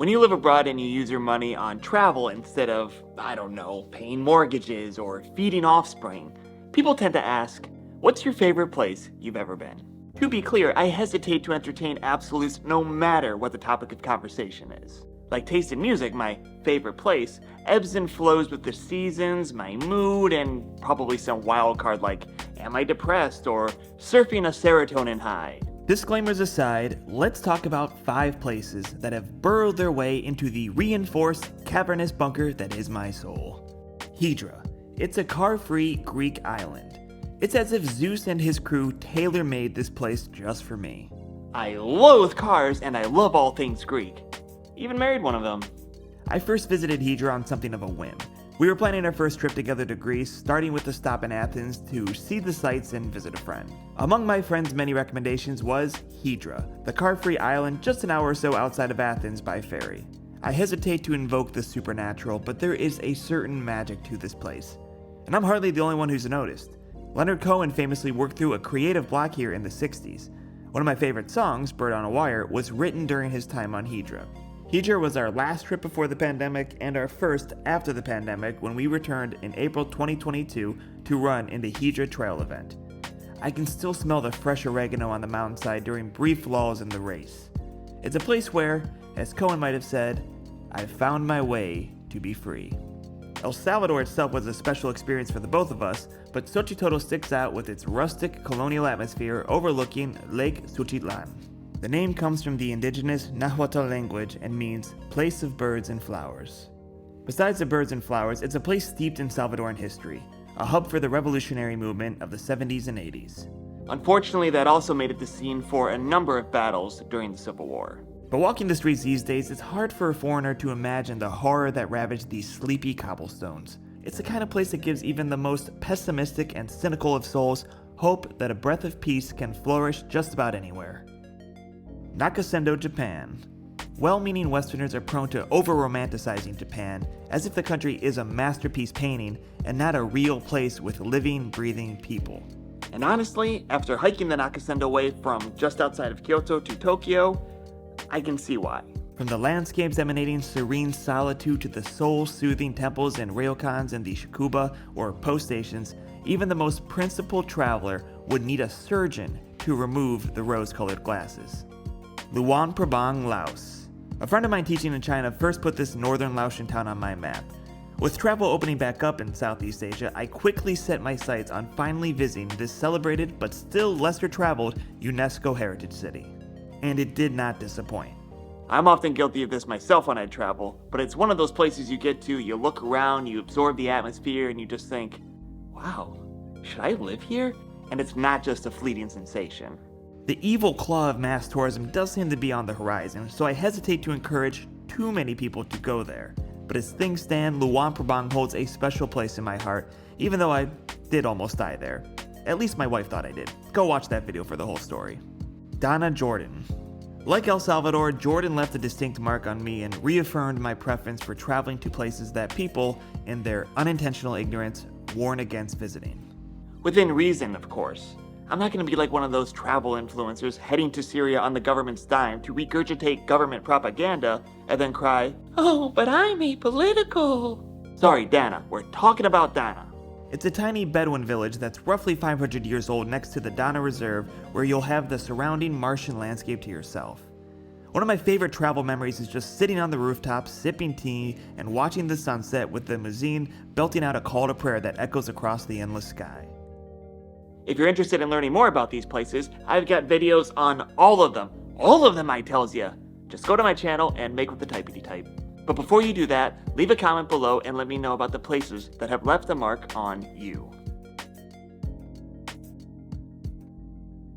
When you live abroad and you use your money on travel instead of, I don't know, paying mortgages or feeding offspring, people tend to ask, what's your favorite place you've ever been? To be clear, I hesitate to entertain absolutes no matter what the topic of conversation is. Like taste in music, my favorite place ebbs and flows with the seasons, my mood, and probably some wild card like, am I depressed or surfing a serotonin high? Disclaimers aside, let's talk about 5 places that have burrowed their way into the reinforced, cavernous bunker that is my soul. Hydra. It's a car-free Greek island. It's as if Zeus and his crew tailor-made this place just for me. I loathe cars and I love all things Greek. Even married one of them. I first visited Hydra on something of a whim. We were planning our first trip together to Greece, starting with a stop in Athens to see the sights and visit a friend. Among my friend's many recommendations was Hydra, the car-free island just an hour or so outside of Athens by ferry. I hesitate to invoke the supernatural, but there is a certain magic to this place. And I'm hardly the only one who's noticed. Leonard Cohen famously worked through a creative block here in the 60s. One of my favorite songs, Bird on a Wire, was written during his time on Hydra. Hydra was our last trip before the pandemic and our first after the pandemic when we returned in April 2022 to run in the Hydra Trail event. I can still smell the fresh oregano on the mountainside during brief lulls in the race. It's a place where, as Cohen might have said, I found my way to be free. El Salvador itself was a special experience for the both of us, but Suchitoto sticks out with its rustic colonial atmosphere overlooking Lake Suchitlan. The name comes from the indigenous Nahuatl language and means place of birds and flowers. Besides the birds and flowers, it's a place steeped in Salvadoran history, a hub for the revolutionary movement of the 70s and 80s. Unfortunately, that also made it the scene for a number of battles during the Civil War. But walking the streets these days, it's hard for a foreigner to imagine the horror that ravaged these sleepy cobblestones. It's the kind of place that gives even the most pessimistic and cynical of souls hope that a breath of peace can flourish just about anywhere. Nakasendo, Japan. Well-meaning Westerners are prone to over-romanticizing Japan, as if the country is a masterpiece painting and not a real place with living, breathing people. And honestly, after hiking the Nakasendo Way from just outside of Kyoto to Tokyo, I can see why. From the landscapes emanating serene solitude to the soul-soothing temples and ryokans in the Shakuba or post stations, even the most principled traveler would need a surgeon to remove the rose-colored glasses. Luang Prabang, Laos. A friend of mine teaching in China first put this northern Laotian town on my map. With travel opening back up in Southeast Asia, I quickly set my sights on finally visiting this celebrated but still lesser traveled UNESCO heritage city. And it did not disappoint. I'm often guilty of this myself when I travel, but it's one of those places you get to, you look around, you absorb the atmosphere, and you just think, wow, should I live here? And it's not just a fleeting sensation. The evil claw of mass tourism does seem to be on the horizon, so I hesitate to encourage too many people to go there. But as things stand, Luang Prabang holds a special place in my heart, even though I did almost die there. At least my wife thought I did. Go watch that video for the whole story. Donna, Jordan. Like El Salvador, Jordan left a distinct mark on me and reaffirmed my preference for traveling to places that people, in their unintentional ignorance, warn against visiting. Within reason, of course. I'm not going to be like one of those travel influencers heading to Syria on the government's dime to regurgitate government propaganda and then cry, oh, but I'm apolitical. Sorry, Dana, we're talking about Dana. It's a tiny Bedouin village that's roughly 500 years old next to the Dana Reserve, where you'll have the surrounding Martian landscape to yourself. One of my favorite travel memories is just sitting on the rooftop, sipping tea, and watching the sunset with the muezzin belting out a call to prayer that echoes across the endless sky. If you're interested in learning more about these places, I've got videos on all of them. All of them, I tells ya. Just go to my channel and make with the typety type. But before you do that, leave a comment below and let me know about the places that have left a mark on you.